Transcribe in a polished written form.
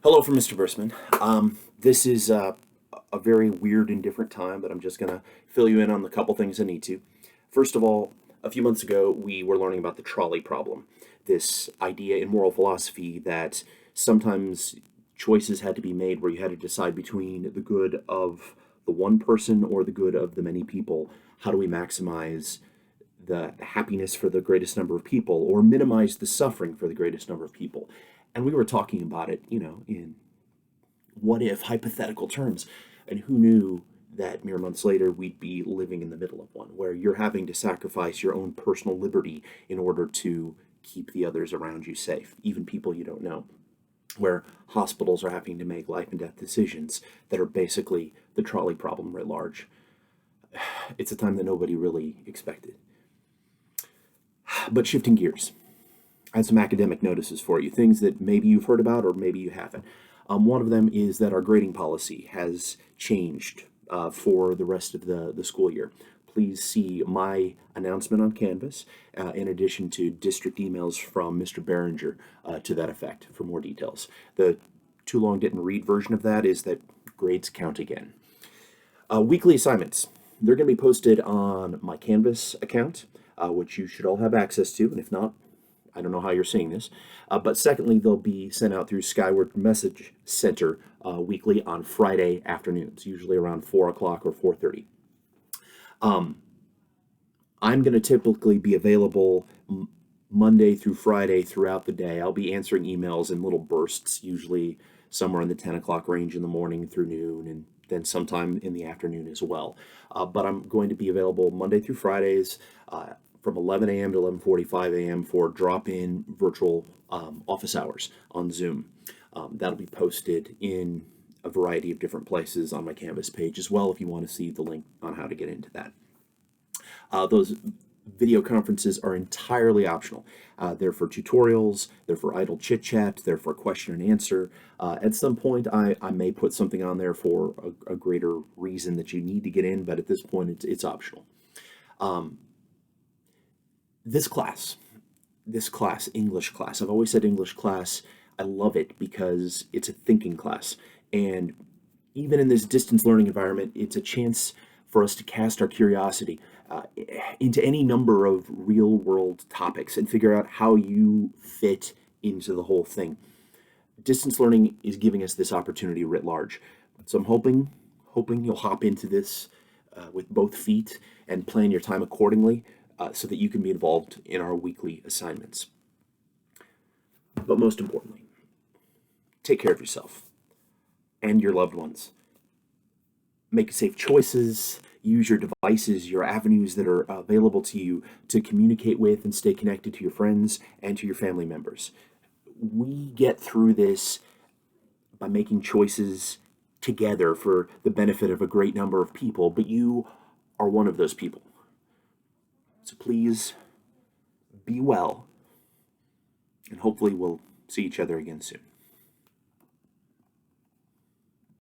Hello from Mr. Brissman. This is a very weird and different time, but I'm just going to fill you in on the couple things I need to. First of all, a few months ago, we were learning about the trolley problem, this idea in moral philosophy that sometimes choices had to be made where you had to decide between the good of the one person or the good of the many people. How do we maximize the happiness for the greatest number of people or minimize the suffering for the greatest number of people? And we were talking about it, in what if hypothetical terms. And who knew that mere months later we'd be living in the middle of one where you're having to sacrifice your own personal liberty in order to keep the others around you safe, even people you don't know, where hospitals are having to make life and death decisions that are basically the trolley problem writ large. It's a time that nobody really expected. But shifting gears, I had some academic notices for you, things that maybe you've heard about or maybe you haven't. One of them is that our grading policy has changed for the rest of the school year. Please see my announcement on Canvas, in addition to district emails from Mr. Behringer to that effect for more details. The too long didn't read version of that is that grades count again. Weekly assignments. They're going to be posted on my Canvas account, which you should all have access to, and if not, I don't know how you're seeing this. But secondly, they'll be sent out through Skyward Message Center weekly on Friday afternoons, usually around 4 o'clock or 4:30. I'm going to typically be available Monday through Friday throughout the day. I'll be answering emails in little bursts, usually somewhere in the 10 o'clock range in the morning through noon, and then sometime in the afternoon as well. But I'm going to be available Monday through Fridays, from 11 a.m. to 11:45 a.m. for drop-in virtual office hours on Zoom. That'll be posted in a variety of different places on my Canvas page as well if you want to see the link on how to get into that. Those video conferences are entirely optional. They're for tutorials, they're for idle chit-chat, they're for question and answer. At some point, I may put something on there for a greater reason that you need to get in, but at this point, it's optional. This class, English class, I've always said English class, I love it because it's a thinking class. And even in this distance learning environment, it's a chance for us to cast our curiosity into any number of real world topics and figure out how you fit into the whole thing. Distance learning is giving us this opportunity writ large. So I'm hoping you'll hop into this with both feet and plan your time accordingly, so that you can be involved in our weekly assignments. But most importantly, take care of yourself and your loved ones. Make safe choices, use your devices, your avenues that are available to you to communicate with and stay connected to your friends and to your family members. We get through this by making choices together for the benefit of a great number of people, but you are one of those people. So please be well, and hopefully we'll see each other again soon.